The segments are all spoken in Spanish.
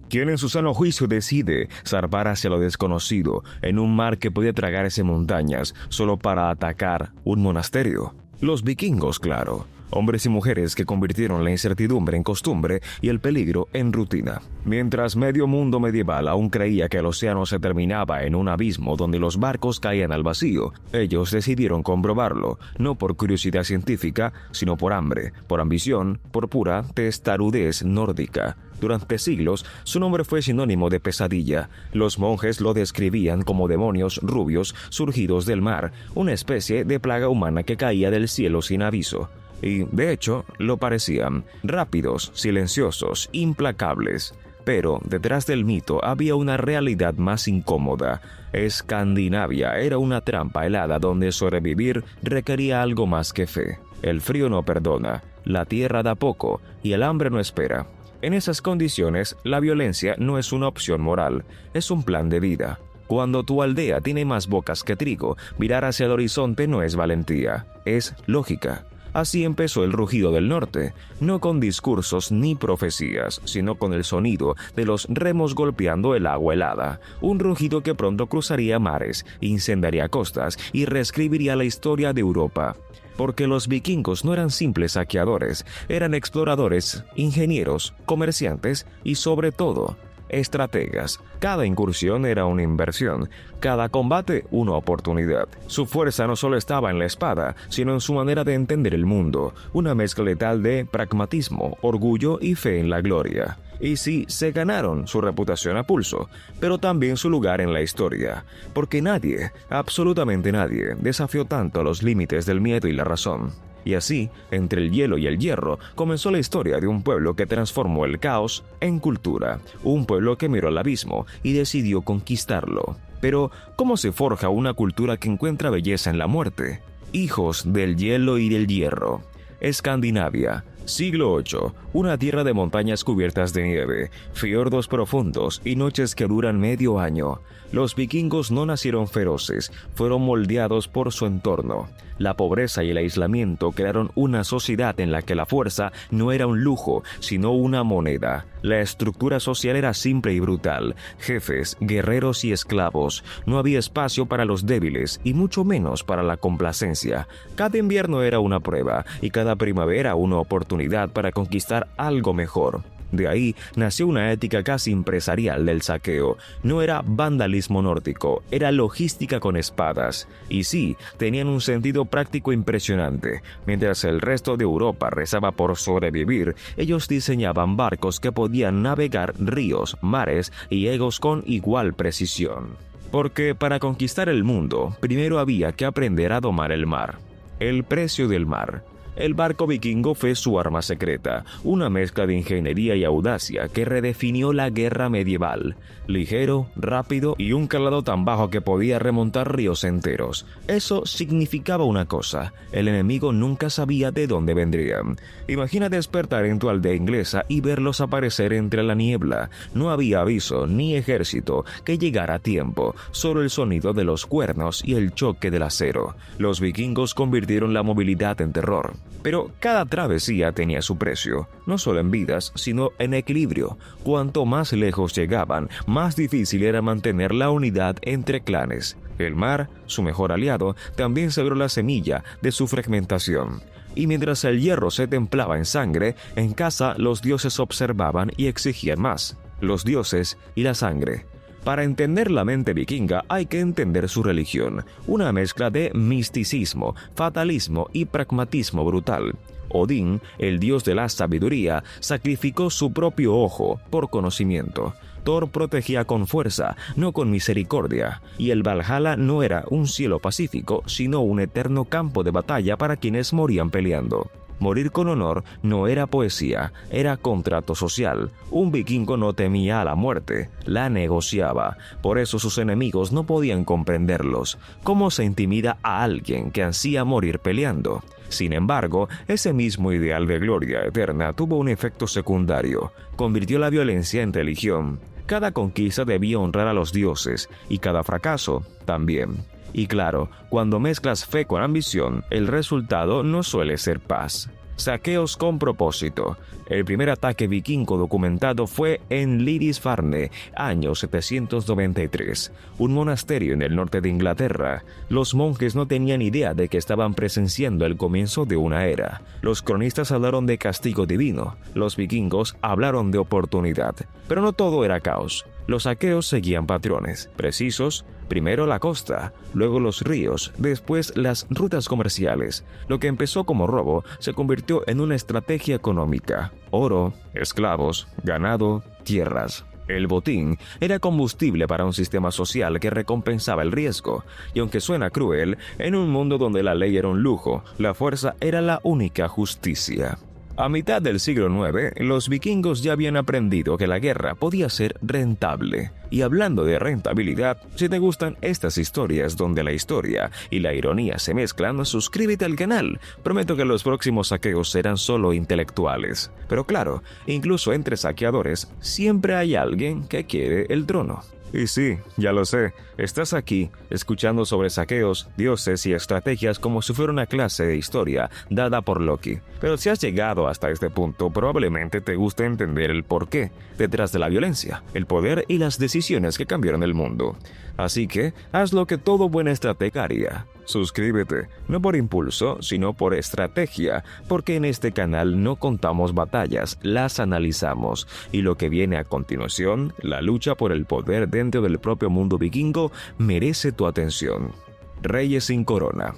¿Quién en su sano juicio decide zarpar hacia lo desconocido en un mar que puede tragarse montañas solo para atacar un monasterio? Los vikingos, claro. Hombres y mujeres que convirtieron la incertidumbre en costumbre y el peligro en rutina. Mientras medio mundo medieval aún creía que el océano se terminaba en un abismo donde los barcos caían al vacío, ellos decidieron comprobarlo, no por curiosidad científica, sino por hambre, por ambición, por pura testarudez nórdica. Durante siglos, su nombre fue sinónimo de pesadilla. Los monjes lo describían como demonios rubios surgidos del mar, una especie de plaga humana que caía del cielo sin aviso. Y, de hecho, lo parecían. Rápidos, silenciosos, implacables. Pero detrás del mito había una realidad más incómoda. Escandinavia era una trampa helada donde sobrevivir requería algo más que fe. El frío no perdona, la tierra da poco y el hambre no espera. En esas condiciones, la violencia no es una opción moral, es un plan de vida. Cuando tu aldea tiene más bocas que trigo, mirar hacia el horizonte no es valentía, es lógica. Así empezó el rugido del norte, no con discursos ni profecías, sino con el sonido de los remos golpeando el agua helada, un rugido que pronto cruzaría mares, incendiaría costas y reescribiría la historia de Europa. Porque los vikingos no eran simples saqueadores, eran exploradores, ingenieros, comerciantes y sobre todo, estrategas. Cada incursión era una inversión, cada combate una oportunidad. Su fuerza no solo estaba en la espada, sino en su manera de entender el mundo, una mezcla letal de pragmatismo, orgullo y fe en la gloria. Y sí, se ganaron su reputación a pulso, pero también su lugar en la historia, porque nadie, absolutamente nadie, desafió tanto los límites del miedo y la razón. Y así, entre el hielo y el hierro, comenzó la historia de un pueblo que transformó el caos en cultura, un pueblo que miró al abismo y decidió conquistarlo. Pero, ¿cómo se forja una cultura que encuentra belleza en la muerte? Hijos del hielo y del hierro. Escandinavia, siglo VIII, una tierra de montañas cubiertas de nieve, fiordos profundos y noches que duran medio año. Los vikingos no nacieron feroces, fueron moldeados por su entorno. La pobreza y el aislamiento crearon una sociedad en la que la fuerza no era un lujo, sino una moneda. La estructura social era simple y brutal. Jefes, guerreros y esclavos. No había espacio para los débiles y mucho menos para la complacencia. Cada invierno era una prueba y cada primavera una oportunidad para conquistar algo mejor. De ahí nació una ética casi empresarial del saqueo. No era vandalismo nórdico, era logística con espadas. Y sí, tenían un sentido práctico impresionante. Mientras el resto de Europa rezaba por sobrevivir, ellos diseñaban barcos que podían navegar ríos, mares y egos con igual precisión. Porque para conquistar el mundo, primero había que aprender a domar el mar. El precio del mar. El barco vikingo fue su arma secreta, una mezcla de ingeniería y audacia que redefinió la guerra medieval. Ligero, rápido y un calado tan bajo que podía remontar ríos enteros. Eso significaba una cosa: el enemigo nunca sabía de dónde vendrían. Imagina despertar en tu aldea inglesa y verlos aparecer entre la niebla. No había aviso ni ejército que llegara a tiempo, solo el sonido de los cuernos y el choque del acero. Los vikingos convirtieron la movilidad en terror. Pero cada travesía tenía su precio, no solo en vidas, sino en equilibrio. Cuanto más lejos llegaban, más difícil era mantener la unidad entre clanes. El mar, su mejor aliado, también sembró la semilla de su fragmentación. Y mientras el hierro se templaba en sangre, en casa los dioses observaban y exigían más. Los dioses y la sangre. Para entender la mente vikinga hay que entender su religión, una mezcla de misticismo, fatalismo y pragmatismo brutal. Odín, el dios de la sabiduría, sacrificó su propio ojo por conocimiento. Thor protegía con fuerza, no con misericordia, y el Valhalla no era un cielo pacífico, sino un eterno campo de batalla para quienes morían peleando. Morir con honor no era poesía, era contrato social. Un vikingo no temía a la muerte, la negociaba. Por eso sus enemigos no podían comprenderlos. ¿Cómo se intimida a alguien que ansía morir peleando? Sin embargo, ese mismo ideal de gloria eterna tuvo un efecto secundario. Convirtió la violencia en religión. Cada conquista debía honrar a los dioses, y cada fracaso también. Y claro, cuando mezclas fe con ambición, el resultado no suele ser paz. Saqueos con propósito. El primer ataque vikingo documentado fue en Lindisfarne, año 793, un monasterio en el norte de Inglaterra. Los monjes no tenían idea de que estaban presenciando el comienzo de una era. Los cronistas hablaron de castigo divino, los vikingos hablaron de oportunidad, pero no todo era caos. Los saqueos seguían patrones precisos. Primero la costa, luego los ríos, después las rutas comerciales. Lo que empezó como robo se convirtió en una estrategia económica. Oro, esclavos, ganado, tierras. El botín era combustible para un sistema social que recompensaba el riesgo. Y aunque suena cruel, en un mundo donde la ley era un lujo, la fuerza era la única justicia. A mitad del siglo IX, los vikingos ya habían aprendido que la guerra podía ser rentable. Y hablando de rentabilidad, si te gustan estas historias donde la historia y la ironía se mezclan, suscríbete al canal. Prometo que los próximos saqueos serán solo intelectuales. Pero claro, incluso entre saqueadores, siempre hay alguien que quiere el trono. Y sí, ya lo sé, estás aquí, escuchando sobre saqueos, dioses y estrategias como si fuera una clase de historia dada por Loki. Pero si has llegado hasta este punto, probablemente te guste entender el porqué detrás de la violencia, el poder y las decisiones que cambiaron el mundo. Así que, haz lo que todo buen estratega haría. Suscríbete, no por impulso, sino por estrategia, porque en este canal no contamos batallas, las analizamos. Y lo que viene a continuación, la lucha por el poder dentro del propio mundo vikingo, merece tu atención. Reyes sin corona.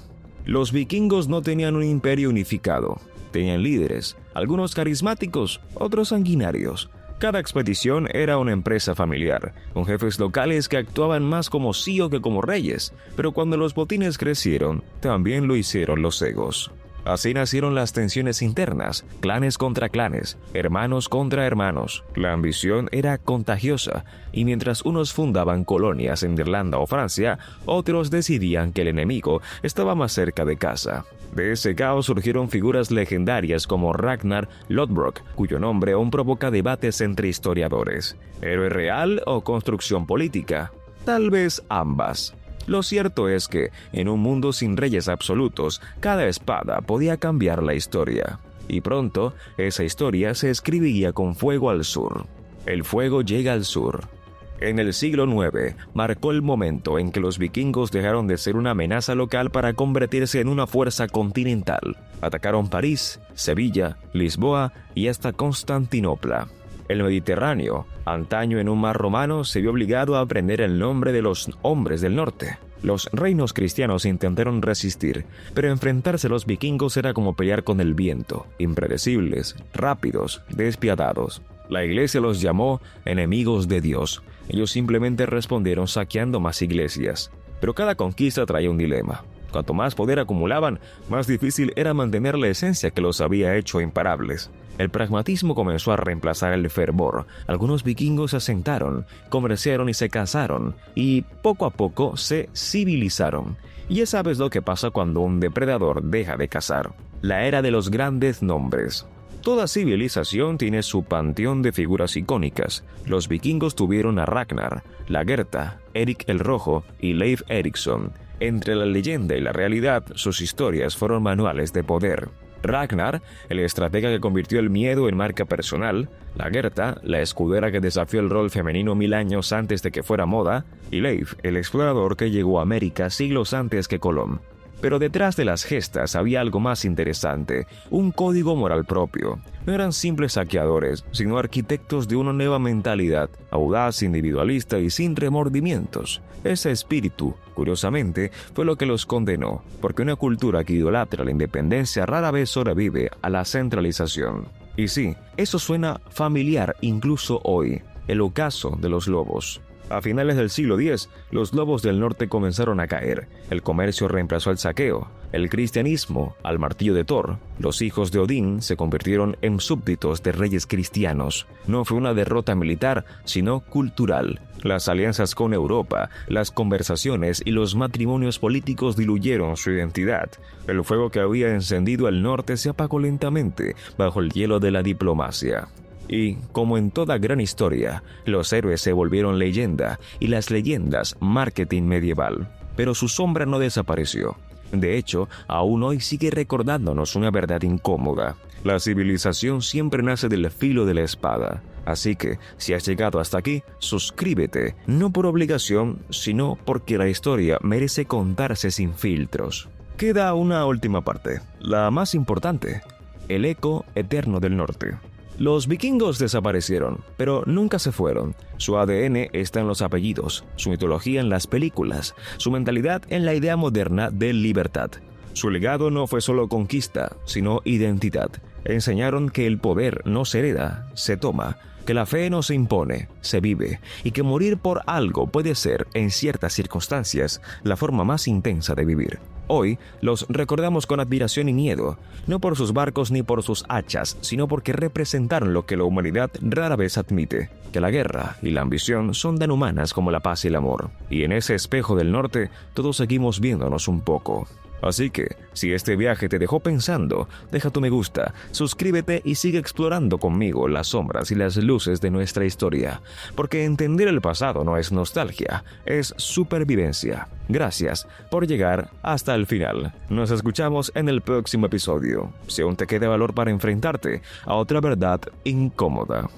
Los vikingos no tenían un imperio unificado. Tenían líderes, algunos carismáticos, otros sanguinarios. Cada expedición era una empresa familiar, con jefes locales que actuaban más como CEO que como reyes, pero cuando los botines crecieron, también lo hicieron los egos. Así nacieron las tensiones internas, clanes contra clanes, hermanos contra hermanos. La ambición era contagiosa, y mientras unos fundaban colonias en Irlanda o Francia, otros decidían que el enemigo estaba más cerca de casa. De ese caos surgieron figuras legendarias como Ragnar Lodbrok, cuyo nombre aún provoca debates entre historiadores. ¿Héroe real o construcción política? Tal vez ambas. Lo cierto es que, en un mundo sin reyes absolutos, cada espada podía cambiar la historia. Y pronto, esa historia se escribiría con fuego al sur. El fuego llega al sur. En el siglo IX, marcó el momento en que los vikingos dejaron de ser una amenaza local para convertirse en una fuerza continental. Atacaron París, Sevilla, Lisboa y hasta Constantinopla. El Mediterráneo, antaño en un mar romano, se vio obligado a aprender el nombre de los hombres del norte. Los reinos cristianos intentaron resistir, pero enfrentarse a los vikingos era como pelear con el viento, impredecibles, rápidos, despiadados. La iglesia los llamó enemigos de Dios. Ellos simplemente respondieron saqueando más iglesias. Pero cada conquista traía un dilema. Cuanto más poder acumulaban, más difícil era mantener la esencia que los había hecho imparables. El pragmatismo comenzó a reemplazar el fervor. Algunos vikingos se asentaron, comerciaron y se casaron, y poco a poco se civilizaron. Y ya sabes lo que pasa cuando un depredador deja de cazar. La era de los grandes nombres. Toda civilización tiene su panteón de figuras icónicas. Los vikingos tuvieron a Ragnar, Lagertha, Erik el Rojo y Leif Erikson. Entre la leyenda y la realidad, sus historias fueron manuales de poder. Ragnar, el estratega que convirtió el miedo en marca personal, Lagertha, la escudera que desafió el rol femenino 1000 años antes de que fuera moda, y Leif, el explorador que llegó a América siglos antes que Colón. Pero detrás de las gestas había algo más interesante, un código moral propio. No eran simples saqueadores, sino arquitectos de una nueva mentalidad, audaz, individualista y sin remordimientos. Ese espíritu, curiosamente, fue lo que los condenó, porque una cultura que idolatra la independencia rara vez sobrevive a la centralización. Y sí, eso suena familiar incluso hoy, el ocaso de los lobos. A finales del siglo X, los lobos del norte comenzaron a caer. El comercio reemplazó al saqueo. El cristianismo al martillo de Thor. Los hijos de Odín se convirtieron en súbditos de reyes cristianos. No fue una derrota militar, sino cultural. Las alianzas con Europa, las conversaciones y los matrimonios políticos diluyeron su identidad. El fuego que había encendido el norte se apagó lentamente bajo el hielo de la diplomacia. Y, como en toda gran historia, los héroes se volvieron leyenda y las leyendas marketing medieval. Pero su sombra no desapareció. De hecho, aún hoy sigue recordándonos una verdad incómoda. La civilización siempre nace del filo de la espada. Así que, si has llegado hasta aquí, suscríbete, no por obligación, sino porque la historia merece contarse sin filtros. Queda una última parte, la más importante: el eco eterno del norte. Los vikingos desaparecieron, pero nunca se fueron. Su ADN está en los apellidos, su mitología en las películas, su mentalidad en la idea moderna de libertad. Su legado no fue solo conquista, sino identidad. Enseñaron que el poder no se hereda, se toma, que la fe no se impone, se vive, y que morir por algo puede ser, en ciertas circunstancias, la forma más intensa de vivir. Hoy los recordamos con admiración y miedo, no por sus barcos ni por sus hachas, sino porque representaron lo que la humanidad rara vez admite, que la guerra y la ambición son tan humanas como la paz y el amor. Y en ese espejo del norte, todos seguimos viéndonos un poco. Así que, si este viaje te dejó pensando, deja tu me gusta, suscríbete y sigue explorando conmigo las sombras y las luces de nuestra historia, porque entender el pasado no es nostalgia, es supervivencia. Gracias por llegar hasta el final. Nos escuchamos en el próximo episodio, si aún te queda valor para enfrentarte a otra verdad incómoda.